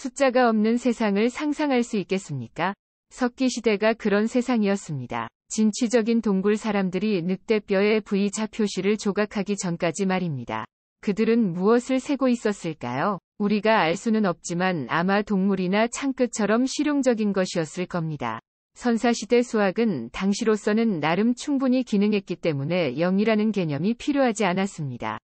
숫자가 없는 세상을 상상할 수 있겠습니까? 석기시대가 그런 세상이었습니다. 진취적인 동굴 사람들이 늑대뼈의 V자 표시를 조각하기 전까지 말입니다. 그들은 무엇을 세고 있었을까요? 우리가 알 수는 없지만 아마 동물이나 창끝처럼 실용적인 것이었을 겁니다. 선사시대 수학은 당시로서는 나름 충분히 기능했기 때문에 0이라는 개념이 필요하지 않았습니다.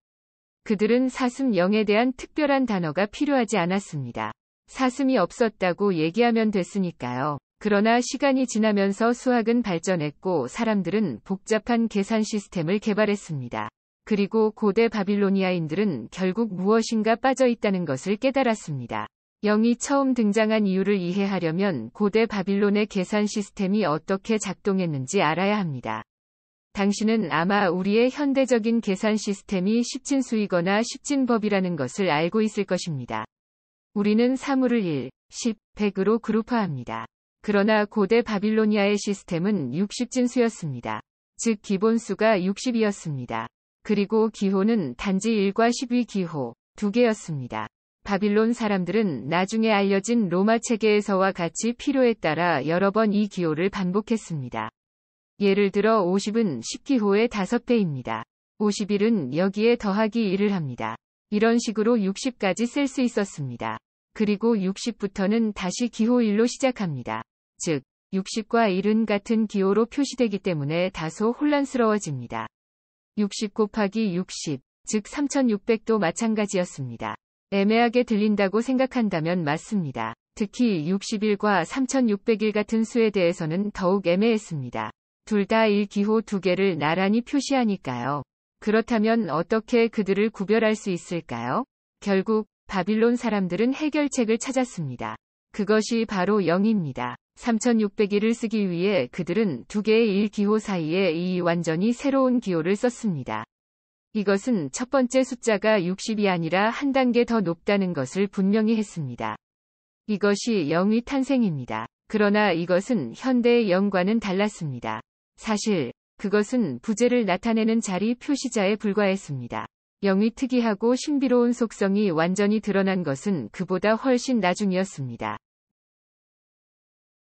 그들은 사슴 0에 대한 특별한 단어가 필요하지 않았습니다. 사슴이 없었다고 얘기하면 됐으니까요. 그러나 시간이 지나면서 수학은 발전했고 사람들은 복잡한 계산 시스템을 개발했습니다. 그리고 고대 바빌로니아인들은 결국 무엇인가 빠져 있다는 것을 깨달았습니다. 0이 처음 등장한 이유를 이해하려면 고대 바빌론의 계산 시스템이 어떻게 작동했는지 알아야 합니다. 당신은 아마 우리의 현대적인 계산 시스템이 십진수이거나 십진법이라는 것을 알고 있을 것입니다. 우리는 사물을 1, 10, 100으로 그룹화합니다. 그러나 고대 바빌로니아의 시스템은 60진수였습니다. 즉 기본수가 60이었습니다. 그리고 기호는 단지 1과 10의 기호, 2개였습니다. 바빌론 사람들은 나중에 알려진 로마 체계에서와 같이 필요에 따라 여러 번 이 기호를 반복했습니다. 예를 들어 50은 10기호의 5배입니다. 51은 여기에 더하기 1을 합니다. 이런 식으로 60까지 쓸 수 있었습니다. 그리고 60부터는 다시 기호 1로 시작합니다. 즉, 60과 1은 같은 기호로 표시되기 때문에 다소 혼란스러워집니다. 60 곱하기 60, 즉 3600도 마찬가지였습니다. 애매하게 들린다고 생각한다면 맞습니다. 특히 61과 3601 같은 수에 대해서는 더욱 애매했습니다. 둘 다 1기호 2개를 나란히 표시하니까요. 그렇다면 어떻게 그들을 구별할 수 있을까요? 결국 바빌론 사람들은 해결책을 찾았습니다. 그것이 바로 0입니다. 3601을 쓰기 위해 그들은 2개의 1기호 사이에 이 완전히 새로운 기호를 썼습니다. 이것은 첫 번째 숫자가 60이 아니라 한 단계 더 높다는 것을 분명히 했습니다. 이것이 0의 탄생입니다. 그러나 이것은 현대의 0과는 달랐습니다. 사실 그것은 부재를 나타내는 자리 표시자에 불과했습니다. 0의 특이하고 신비로운 속성이 완전히 드러난 것은 그보다 훨씬 나중이었습니다.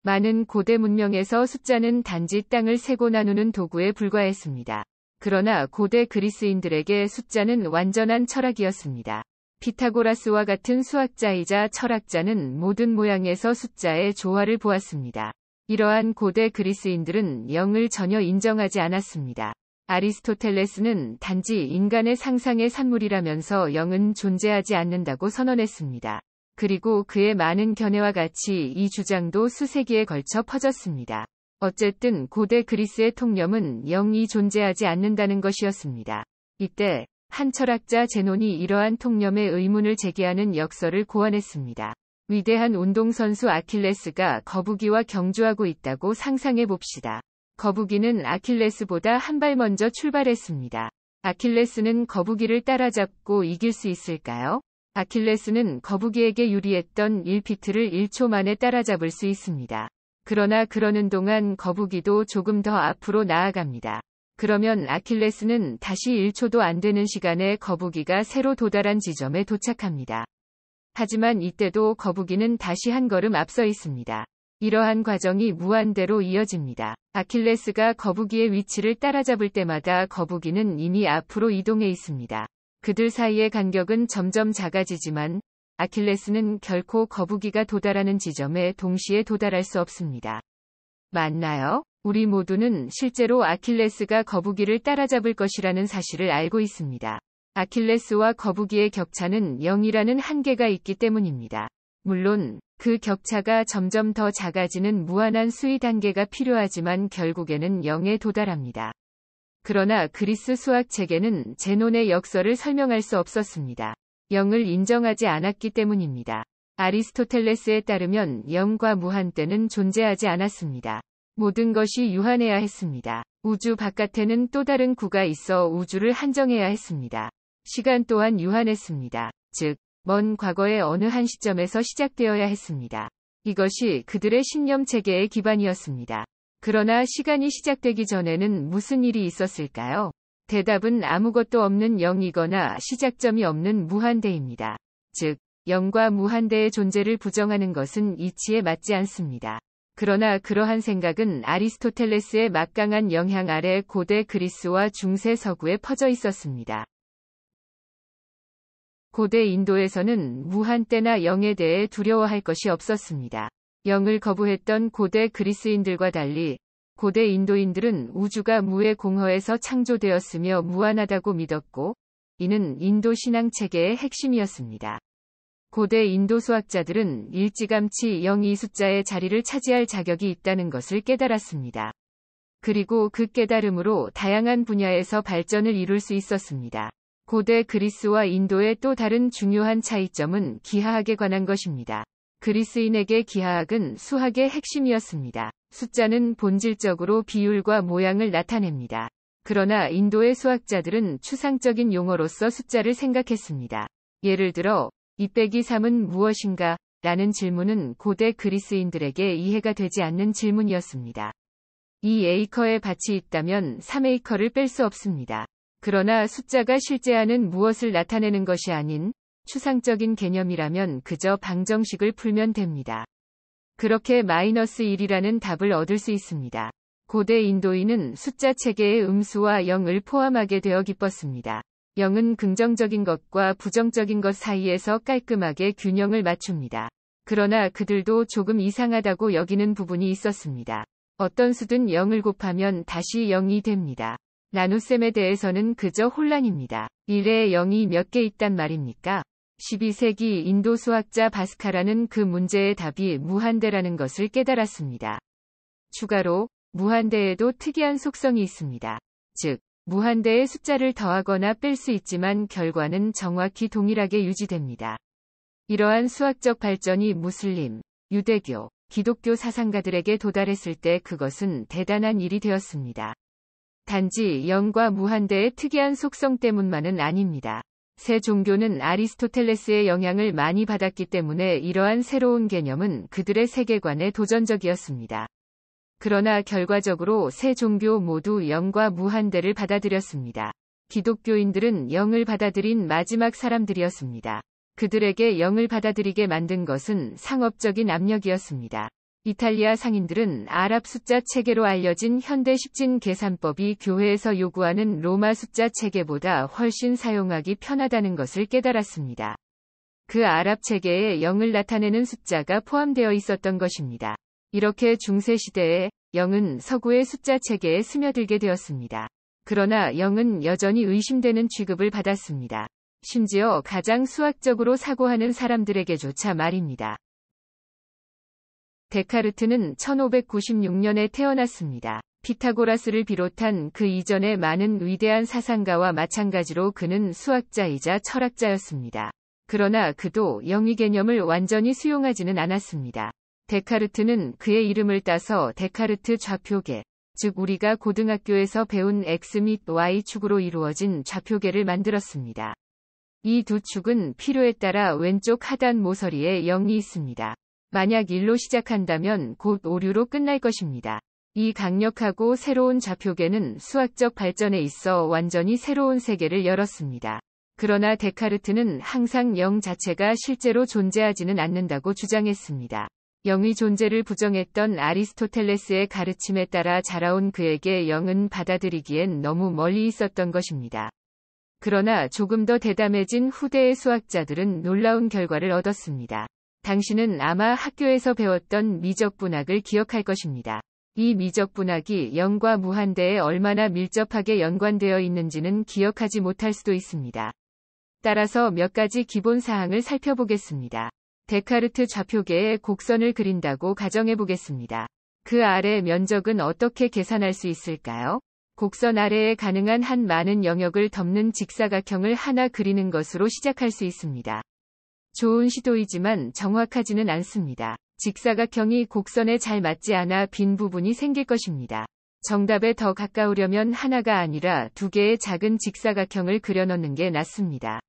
많은 고대 문명에서 숫자는 단지 땅을 세고 나누는 도구에 불과했습니다. 그러나 고대 그리스인들에게 숫자는 완전한 철학이었습니다. 피타고라스와 같은 수학자이자 철학자는 모든 모양에서 숫자의 조화를 보았습니다. 이러한 고대 그리스인들은 0을 전혀 인정하지 않았습니다. 아리스토텔레스는 단지 인간의 상상의 산물이라면서 0은 존재하지 않는다고 선언했습니다. 그리고 그의 많은 견해와 같이 이 주장도 수세기에 걸쳐 퍼졌습니다. 어쨌든 고대 그리스의 통념은 0이 존재하지 않는다는 것이었습니다. 이때 한 철학자 제논이 이러한 통념의 의문을 제기하는 역설을 고안했습니다. 위대한 운동선수 아킬레스가 거북이와 경주하고 있다고 상상해 봅시다. 거북이는 아킬레스보다 한 발 먼저 출발했습니다. 아킬레스는 거북이를 따라잡고 이길 수 있을까요? 아킬레스는 거북이에게 유리했던 1피트를 1초 만에 따라잡을 수 있습니다. 그러나 그러는 동안 거북이도 조금 더 앞으로 나아갑니다. 그러면 아킬레스는 다시 1초도 안 되는 시간에 거북이가 새로 도달한 지점에 도착합니다. 하지만 이때도 거북이는 다시 한 걸음 앞서 있습니다. 이러한 과정이 무한대로 이어집니다. 아킬레스가 거북이의 위치를 따라잡을 때마다 거북이는 이미 앞으로 이동해 있습니다. 그들 사이의 간격은 점점 작아지지만 아킬레스는 결코 거북이가 도달하는 지점에 동시에 도달할 수 없습니다. 맞나요? 우리 모두는 실제로 아킬레스가 거북이를 따라잡을 것이라는 사실을 알고 있습니다. 아킬레스와 거북이의 격차는 0이라는 한계가 있기 때문입니다. 물론 그 격차가 점점 더 작아지는 무한한 수의 단계가 필요하지만 결국에는 0에 도달합니다. 그러나 그리스 수학 체계는 제논의 역설을 설명할 수 없었습니다. 0을 인정하지 않았기 때문입니다. 아리스토텔레스에 따르면 0과 무한 때는 존재하지 않았습니다. 모든 것이 유한해야 했습니다. 우주 바깥에는 또 다른 구가 있어 우주를 한정해야 했습니다. 시간 또한 유한했습니다. 즉, 먼 과거의 어느 한 시점에서 시작되어야 했습니다. 이것이 그들의 신념 체계의 기반이었습니다. 그러나 시간이 시작되기 전에는 무슨 일이 있었을까요? 대답은 아무것도 없는 0이거나 시작점이 없는 무한대입니다. 즉, 영과 무한대의 존재를 부정하는 것은 이치에 맞지 않습니다. 그러나 그러한 생각은 아리스토텔레스의 막강한 영향 아래 고대 그리스와 중세 서구에 퍼져 있었습니다. 고대 인도에서는 무한대나 영에 대해 두려워할 것이 없었습니다. 영을 거부했던 고대 그리스인들과 달리 고대 인도인들은 우주가 무의 공허에서 창조되었으며 무한하다고 믿었고, 이는 인도 신앙 체계의 핵심이었습니다. 고대 인도 수학자들은 일찌감치 영이 숫자의 자리를 차지할 자격이 있다는 것을 깨달았습니다. 그리고 그 깨달음으로 다양한 분야에서 발전을 이룰 수 있었습니다. 고대 그리스와 인도의 또 다른 중요한 차이점은 기하학에 관한 것입니다. 그리스인에게 기하학은 수학의 핵심이었습니다. 숫자는 본질적으로 비율과 모양을 나타냅니다. 그러나 인도의 수학자들은 추상적인 용어로서 숫자를 생각했습니다. 예를 들어 2-3은 무엇인가? 라는 질문은 고대 그리스인들에게 이해가 되지 않는 질문이었습니다. 2에이커의 밭이 있다면 3에이커를 뺄 수 없습니다. 그러나 숫자가 실제하는 무엇을 나타내는 것이 아닌 추상적인 개념이라면 그저 방정식을 풀면 됩니다. 그렇게 -1이라는 답을 얻을 수 있습니다. 고대 인도인은 숫자 체계의 음수와 0을 포함하게 되어 기뻤습니다. 0은 긍정적인 것과 부정적인 것 사이에서 깔끔하게 균형을 맞춥니다. 그러나 그들도 조금 이상하다고 여기는 부분이 있었습니다. 어떤 수든 0을 곱하면 다시 0이 됩니다. 나눗셈에 대해서는 그저 혼란입니다. 1에 0이 몇 개 있단 말입니까? 12세기 인도 수학자 바스카라는 그 문제의 답이 무한대라는 것을 깨달았습니다. 추가로 무한대에도 특이한 속성이 있습니다. 즉, 무한대의 숫자를 더하거나 뺄 수 있지만 결과는 정확히 동일하게 유지됩니다. 이러한 수학적 발전이 무슬림, 유대교, 기독교 사상가들에게 도달했을 때 그것은 대단한 일이 되었습니다. 단지 영과 무한대의 특이한 속성 때문만은 아닙니다. 새 종교는 아리스토텔레스의 영향을 많이 받았기 때문에 이러한 새로운 개념은 그들의 세계관에 도전적이었습니다. 그러나 결과적으로 새 종교 모두 영과 무한대를 받아들였습니다. 기독교인들은 영을 받아들인 마지막 사람들이었습니다. 그들에게 영을 받아들이게 만든 것은 상업적인 압력이었습니다. 이탈리아 상인들은 아랍 숫자 체계로 알려진 현대 십진 계산법이 교회에서 요구하는 로마 숫자 체계보다 훨씬 사용하기 편하다는 것을 깨달았습니다. 그 아랍 체계에 0을 나타내는 숫자가 포함되어 있었던 것입니다. 이렇게 중세시대에 0은 서구의 숫자 체계에 스며들게 되었습니다. 그러나 0은 여전히 의심되는 취급을 받았습니다. 심지어 가장 수학적으로 사고하는 사람들에게조차 말입니다. 데카르트는 1596년에 태어났습니다. 피타고라스를 비롯한 그 이전의 많은 위대한 사상가와 마찬가지로 그는 수학자이자 철학자였습니다. 그러나 그도 영의 개념을 완전히 수용하지는 않았습니다. 데카르트는 그의 이름을 따서 데카르트 좌표계, 즉 우리가 고등학교에서 배운 X 및 Y 축으로 이루어진 좌표계를 만들었습니다. 이 두 축은 필요에 따라 왼쪽 하단 모서리에 0이 있습니다. 만약 1로 시작한다면 곧 오류로 끝날 것입니다. 이 강력하고 새로운 좌표계는 수학적 발전에 있어 완전히 새로운 세계를 열었습니다. 그러나 데카르트는 항상 0 자체가 실제로 존재하지는 않는다고 주장했습니다. 0의 존재를 부정했던 아리스토텔레스의 가르침에 따라 자라온 그에게 0은 받아들이기엔 너무 멀리 있었던 것입니다. 그러나 조금 더 대담해진 후대의 수학자들은 놀라운 결과를 얻었습니다. 당신은 아마 학교에서 배웠던 미적분학을 기억할 것입니다. 이 미적분학이 영과 무한대에 얼마나 밀접하게 연관되어 있는지는 기억하지 못할 수도 있습니다. 따라서 몇 가지 기본 사항을 살펴보겠습니다. 데카르트 좌표계에 곡선을 그린다고 가정해 보겠습니다. 그 아래 면적은 어떻게 계산할 수 있을까요? 곡선 아래에 가능한 한 많은 영역을 덮는 직사각형을 하나 그리는 것으로 시작할 수 있습니다. 좋은 시도이지만 정확하지는 않습니다. 직사각형이 곡선에 잘 맞지 않아 빈 부분이 생길 것입니다. 정답에 더 가까우려면 하나가 아니라 두 개의 작은 직사각형을 그려넣는 게 낫습니다.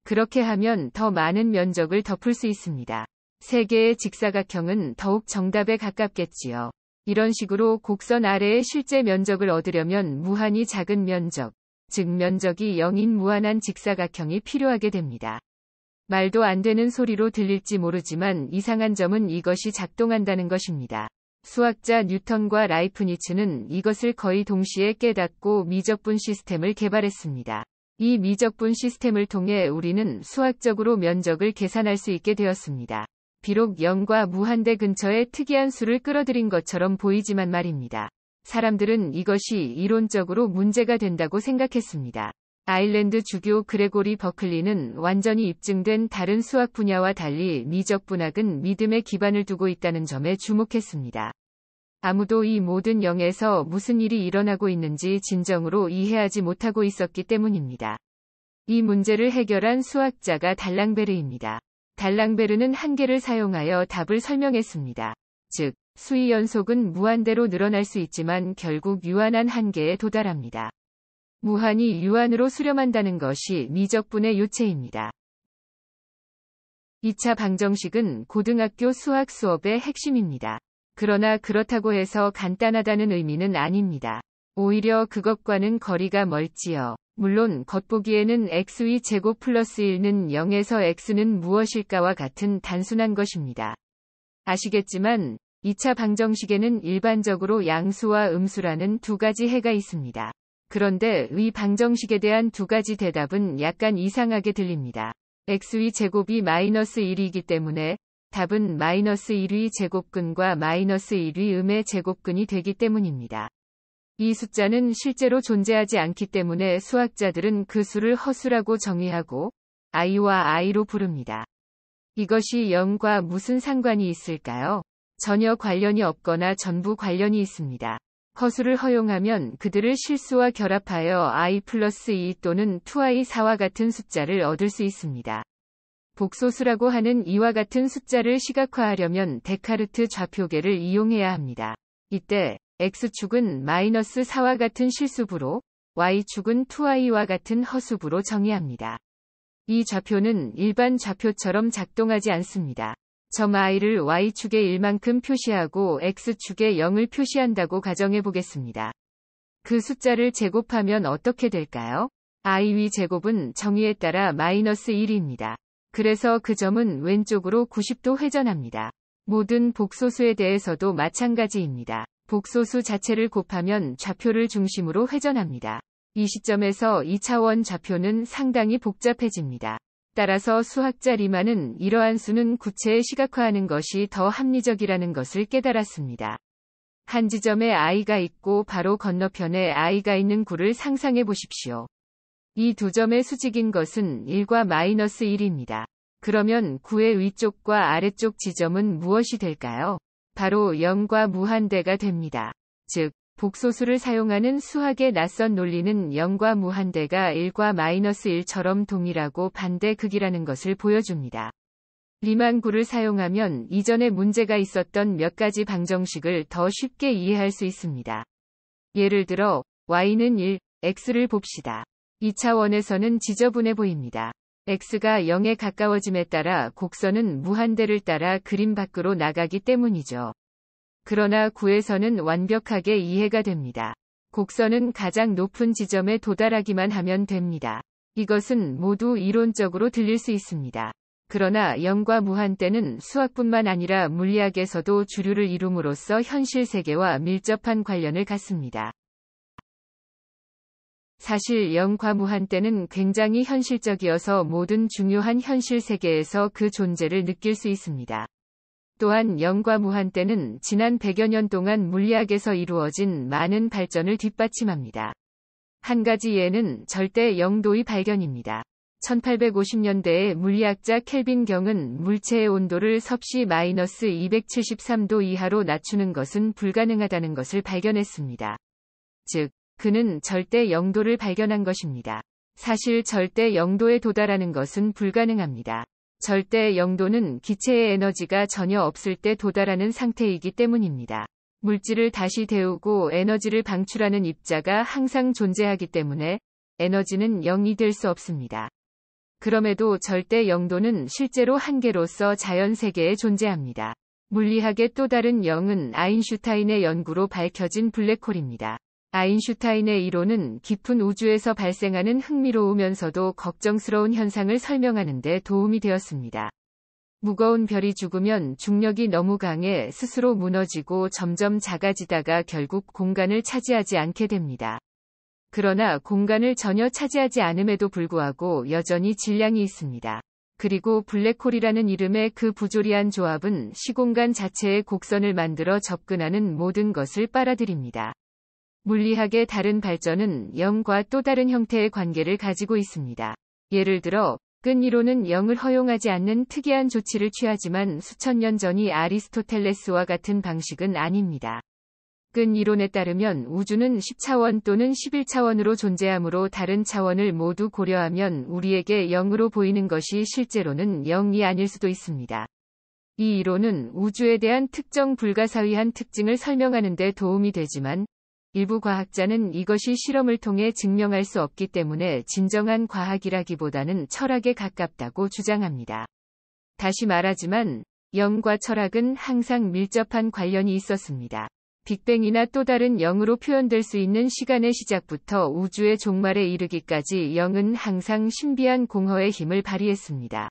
그렇게 하면 더 많은 면적을 덮을 수 있습니다. 세 개의 직사각형은 더욱 정답에 가깝겠지요. 이런 식으로 곡선 아래의 실제 면적을 얻으려면 무한히 작은 면적, 즉 면적이 0인 무한한 직사각형이 필요하게 됩니다. 말도 안 되는 소리로 들릴지 모르지만 이상한 점은 이것이 작동한다는 것입니다. 수학자 뉴턴과 라이프니츠는 이것을 거의 동시에 깨닫고 미적분 시스템을 개발했습니다. 이 미적분 시스템을 통해 우리는 수학적으로 면적을 계산할 수 있게 되었습니다. 비록 0과 무한대 근처에 특이한 수를 끌어들인 것처럼 보이지만 말입니다. 사람들은 이것이 이론적으로 문제가 된다고 생각했습니다. 아일랜드 주교 그레고리 버클리는 완전히 입증된 다른 수학 분야와 달리 미적분학은 믿음에 기반을 두고 있다는 점에 주목했습니다. 아무도 이 모든 0에서 무슨 일이 일어나고 있는지 진정으로 이해하지 못하고 있었기 때문입니다. 이 문제를 해결한 수학자가 달랑베르입니다. 달랑베르는 한계를 사용하여 답을 설명했습니다. 즉, 수의 연속은 무한대로 늘어날 수 있지만 결국 유한한 한계에 도달합니다. 무한이 유한으로 수렴한다는 것이 미적분의 요체입니다. 2차 방정식은 고등학교 수학 수업의 핵심입니다. 그러나 그렇다고 해서 간단하다는 의미는 아닙니다. 오히려 그것과는 거리가 멀지요. 물론 겉보기에는 x의 제곱 플러스 1는 0에서 x는 무엇일까와 같은 단순한 것입니다. 아시겠지만 2차 방정식에는 일반적으로 양수와 음수라는 두 가지 해가 있습니다. 그런데 이 방정식에 대한 두 가지 대답은 약간 이상하게 들립니다. x의 제곱이 마이너스 1이기 때문에 답은 마이너스 1의 제곱근과 마이너스 1의 음의 제곱근이 되기 때문입니다. 이 숫자는 실제로 존재하지 않기 때문에 수학자들은 그 수를 허수라고 정의하고 i와 i로 부릅니다. 이것이 0과 무슨 상관이 있을까요? 전혀 관련이 없거나 전부 관련이 있습니다. 허수를 허용하면 그들을 실수와 결합하여 i 플러스 2 또는 2i4와 같은 숫자를 얻을 수 있습니다. 복소수라고 하는 이와 같은 숫자를 시각화하려면 데카르트 좌표계를 이용해야 합니다. 이때 x축은 마이너스 4와 같은 실수부로 y축은 2i와 같은 허수부로 정의합니다. 이 좌표는 일반 좌표처럼 작동하지 않습니다. 점 i를 y축에 1만큼 표시하고 x축에 0을 표시한다고 가정해 보겠습니다. 그 숫자를 제곱하면 어떻게 될까요? i의 제곱은 정의에 따라 마이너스 1입니다. 그래서 그 점은 왼쪽으로 90도 회전합니다. 모든 복소수에 대해서도 마찬가지입니다. 복소수 자체를 곱하면 좌표를 중심으로 회전합니다. 이 시점에서 2차원 좌표는 상당히 복잡해집니다. 따라서 수학자 리만은 이러한 수는 구체에 시각화하는 것이 더 합리적이라는 것을 깨달았습니다. 한 지점에 i가 있고 바로 건너편에 i가 있는 구를 상상해 보십시오. 이 두 점의 수직인 것은 1과 마이너스 1입니다. 그러면 구의 위쪽과 아래쪽 지점은 무엇이 될까요? 바로 0과 무한대가 됩니다. 즉, 복소수를 사용하는 수학의 낯선 논리는 0과 무한대가 1과 마이너스 1처럼 동일하고 반대 극이라는 것을 보여줍니다. 리만 구를 사용하면 이전에 문제가 있었던 몇 가지 방정식을 더 쉽게 이해할 수 있습니다. 예를 들어 y는 1, x를 봅시다. 2차원에서는 지저분해 보입니다. x가 0에 가까워짐에 따라 곡선은 무한대를 따라 그림 밖으로 나가기 때문이죠. 그러나 구에서는 완벽하게 이해가 됩니다. 곡선은 가장 높은 지점에 도달하기만 하면 됩니다. 이것은 모두 이론적으로 들릴 수 있습니다. 그러나 0과 무한대는 수학뿐만 아니라 물리학에서도 주류를 이룸으로써 현실 세계와 밀접한 관련을 갖습니다. 사실 0과 무한대는 굉장히 현실적이어서 모든 중요한 현실 세계에서 그 존재를 느낄 수 있습니다. 또한 0과 무한대는 지난 100여 년 동안 물리학에서 이루어진 많은 발전을 뒷받침합니다. 한 가지 예는 절대 영도의 발견입니다. 1850년대에 물리학자 켈빈 경은 물체의 온도를 섭씨 마이너스 273도 이하로 낮추는 것은 불가능하다는 것을 발견했습니다. 즉, 그는 절대 영도를 발견한 것입니다. 사실 절대 영도에 도달하는 것은 불가능합니다. 절대 영도는 기체의 에너지가 전혀 없을 때 도달하는 상태이기 때문입니다. 물질을 다시 데우고 에너지를 방출하는 입자가 항상 존재하기 때문에 에너지는 0이 될 수 없습니다. 그럼에도 절대 영도는 실제로 한계로서 자연 세계에 존재합니다. 물리학의 또 다른 0은 아인슈타인의 연구로 밝혀진 블랙홀입니다. 아인슈타인의 이론은 깊은 우주에서 발생하는 흥미로우면서도 걱정스러운 현상을 설명하는 데 도움이 되었습니다. 무거운 별이 죽으면 중력이 너무 강해 스스로 무너지고 점점 작아지다가 결국 공간을 차지하지 않게 됩니다. 그러나 공간을 전혀 차지하지 않음에도 불구하고 여전히 질량이 있습니다. 그리고 블랙홀이라는 이름의 그 부조리한 조합은 시공간 자체의 곡선을 만들어 접근하는 모든 것을 빨아들입니다. 물리학의 다른 발전은 0과 또 다른 형태의 관계를 가지고 있습니다. 예를 들어, 끈 이론은 0을 허용하지 않는 특이한 조치를 취하지만 수천 년 전이 아리스토텔레스와 같은 방식은 아닙니다. 끈 이론에 따르면 우주는 10차원 또는 11차원으로 존재하므로 다른 차원을 모두 고려하면 우리에게 0으로 보이는 것이 실제로는 0이 아닐 수도 있습니다. 이 이론은 우주에 대한 특정 불가사의한 특징을 설명하는 데 도움이 되지만, 일부 과학자는 이것이 실험을 통해 증명할 수 없기 때문에 진정한 과학이라기보다는 철학에 가깝다고 주장합니다. 다시 말하지만, 0과 철학은 항상 밀접한 관련이 있었습니다. 빅뱅이나 또 다른 0으로 표현될 수 있는 시간의 시작부터 우주의 종말에 이르기까지 0은 항상 신비한 공허의 힘을 발휘했습니다.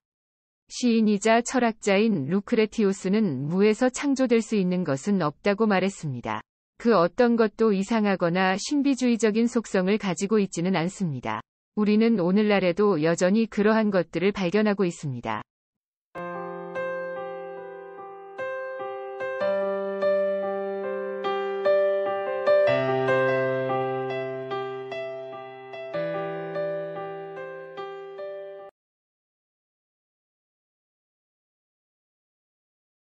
시인이자 철학자인 루크레티우스는 무에서 창조될 수 있는 것은 없다고 말했습니다. 그 어떤 것도 이상하거나 신비주의적인 속성을 가지고 있지는 않습니다. 우리는 오늘날에도 여전히 그러한 것들을 발견하고 있습니다.